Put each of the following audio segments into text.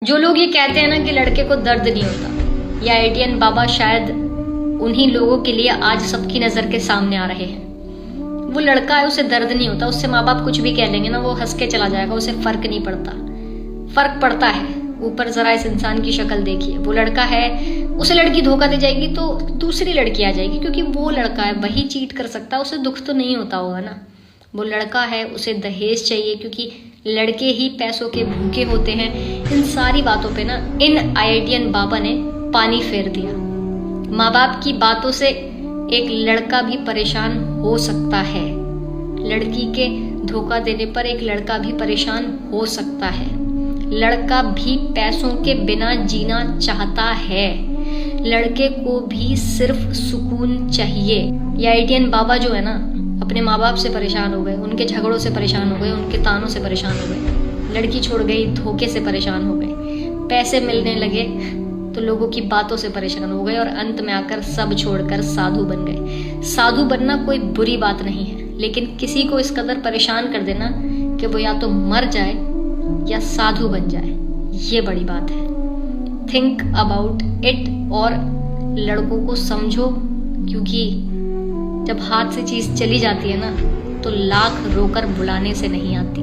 जो लोग ये कहते हैं ना कि लड़के को दर्द नहीं होता, या एटीएन बाबा शायद उन्हीं लोगों के लिए आज सबकी नजर के सामने आ रहे हैं। वो लड़का है, उसे दर्द नहीं होता, उससे माँ बाप कुछ भी कह लेंगे ना, वो हंस के चला जाएगा, उसे फर्क नहीं पड़ता। फर्क पड़ता है। ऊपर जरा इस इंसान की शक्ल देखिए, वो लड़का है, उसे लड़की धोखा दे जाएगी तो दूसरी लड़की आ जाएगी, क्योंकि वो लड़का है, वही चीट कर सकता है, उसे दुख तो नहीं होता होगा ना। वो लड़का है, उसे दहेज चाहिए, क्योंकि लड़के ही पैसों के भूखे होते हैं। इन सारी बातों पे ना इन आईआईटीएन बाबा ने पानी फेर दिया। माँ बाप की बातों से एक लड़का भी परेशान हो सकता है। लड़की के धोखा देने पर एक लड़का भी परेशान हो सकता है। लड़का भी पैसों के बिना जीना चाहता है। लड़के को भी सिर्फ सुकून चाहिए। ये आईआईटीएन बाबा जो है ना, अपने माँ बाप से परेशान हो गए, उनके झगड़ों से परेशान हो गए, उनके तानों से परेशान हो गए, लड़की छोड़ गई, धोखे से परेशान हो गए, पैसे मिलने लगे तो लोगों की बातों से परेशान हो गए, और अंत में आकर सब छोड़कर साधु बन गए। साधु बनना कोई बुरी बात नहीं है, लेकिन किसी को इस कदर परेशान कर देना कि वो या तो मर जाए या साधु बन जाए, ये बड़ी बात है। थिंक अबाउट इट, और लड़कों को समझो, क्योंकि जब हाथ से चीज चली जाती है ना, तो लाख रोकर बुलाने से नहीं आती,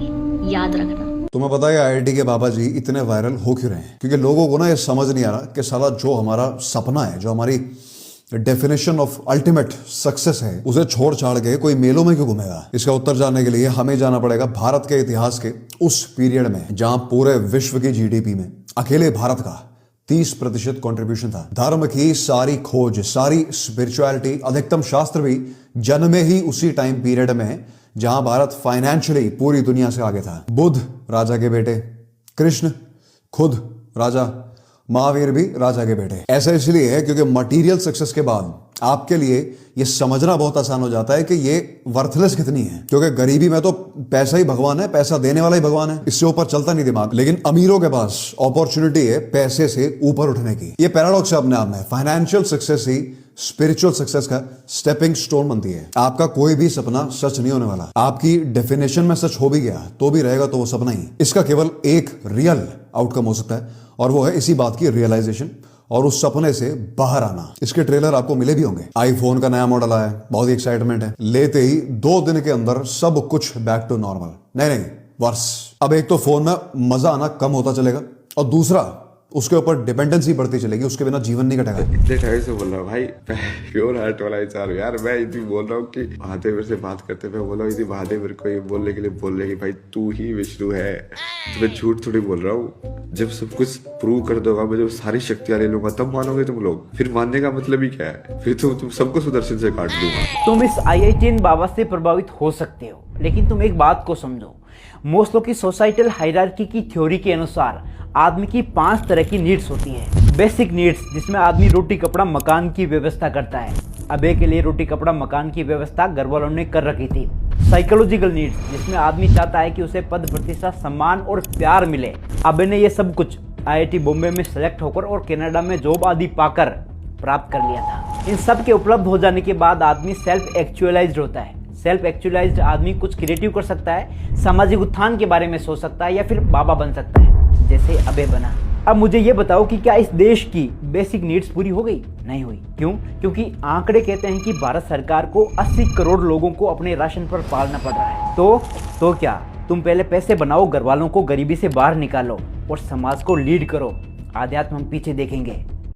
याद रखना। तुम्हें पता है आईआईटी के बाबा जी इतने वायरल हो क्यों रहे हैं? क्योंकि लोगों को ना ये समझ नहीं आ रहा कि साला जो हमारा सपना है, जो हमारी डेफिनेशन ऑफ अल्टीमेट सक्सेस है, उसे छोड़ छाड़ के कोई मेलों में क्यों घूमेगा। इसका उत्तर जानने के लिए हमें जाना पड़ेगा भारत के इतिहास के उस पीरियड में जहां पूरे विश्व की जीडीपी में अकेले भारत का 30% कंट्रीब्यूशन था। धर्म की सारी खोज, सारी स्पिरिचुअलिटी, अधिकतम शास्त्र भी जन्मे ही उसी टाइम पीरियड में जहां भारत फाइनेंशियली पूरी दुनिया से आगे था। बुद्ध राजा के बेटे, कृष्ण खुद राजा, महावीर भी राजा के बेटे। ऐसा इसलिए है क्योंकि मटेरियल सक्सेस के बाद आपके लिए ये समझना बहुत आसान हो जाता है कि ये वर्थलेस कितनी है, क्योंकि गरीबी में तो पैसा ही भगवान है, पैसा देने वाला ही भगवान है, इससे ऊपर चलता नहीं दिमाग। लेकिन अमीरों के पास अपॉर्चुनिटी है पैसे से ऊपर उठने की। ये पैराडॉक्स है अपने आप में। फाइनेंशियल सक्सेस ही स्पिरिचुअल सक्सेस का स्टेपिंग स्टोन बनती है। आपका कोई भी सपना सच नहीं होने वाला। आपकी डेफिनेशन में सच हो भी गया तो भी रहेगा तो वो सपना ही। इसका केवल एक रियल आउटकम हो सकता है, और वो है इसी बात की रियलाइजेशन और उस सपने से बाहर आना। इसके ट्रेलर आपको मिले भी होंगे। आईफोन का नया मॉडल आया है, बहुत ही एक्साइटमेंट है। लेते ही 2 दिन के अंदर सब कुछ बैक टू नॉर्मल। नहीं, वर्ष। अब एक तो फोन में मजा आना कम होता चलेगा, और दूसरा उसके ऊपर डिपेंडेंसी बढ़ती चलेगी, उसके बिना जीवन नहीं कटेगा। इतने टाइम से बोल रहा हूँ भाई, प्योर हार्ट वाला इंसान यार। मैं इतनी बोल रहा हूँ कि महादेव से बात करते, मैं बोला इतनी महादेव को ये बोलने के लिए बोल रहे कि भाई तू ही विष्णु है। तो मैं झूठ थोड़ी बोल रहा हूँ। जब सब कुछ प्रूव कर दोगा, मैं जब सारी शक्तियां ले लूंगा, तब मानोगे तुम लोग। फिर मानने का मतलब ही क्या है? फिर तुम सबको सुदर्शन से काट दूंगा। तुम इस आईआईटीएन बाबा से प्रभावित हो सकते हो, लेकिन तुम एक बात को समझो। मोस्लो की सोसाइटल हायरार्की की थ्योरी के अनुसार आदमी की 5 तरह की नीड्स होती है। बेसिक नीड्स, जिसमें आदमी रोटी कपड़ा मकान की व्यवस्था करता है। अबे के लिए रोटी कपड़ा मकान की व्यवस्था घर वालों ने कर रखी थी। साइकोलॉजिकल नीड्स, जिसमें आदमी चाहता है कि उसे पद प्रतिष्ठा, सम्मान और प्यार मिले। अबे ने ये सब कुछ आईआईटी बॉम्बे में सेलेक्ट होकर और कनाडा में जॉब आदि पाकर प्राप्त कर लिया था। इन सब के उपलब्ध हो जाने के बाद आदमी सेल्फ एक्चुअलाइज्ड होता है। सेल्फ एक्चुअलाइज्ड आदमी कुछ क्रिएटिव कर सकता है, सामाजिक उत्थान के बारे में सोच सकता है, या फिर बाबा बन सकता है, जैसे अबे बना। अब मुझे ये बताओ कि क्या इस देश की बेसिक नीड्स पूरी हो गई? नहीं हुई। क्यों? क्योंकि आंकड़े कहते हैं कि भारत सरकार को 80 करोड़ लोगों को अपने राशन पर पालना पड़ रहा है। तो क्या तुम पहले पैसे बनाओ, घर वालों को गरीबी से बाहर निकालो और समाज को लीड करो। आध्यात्म हम पीछे देखेंगे।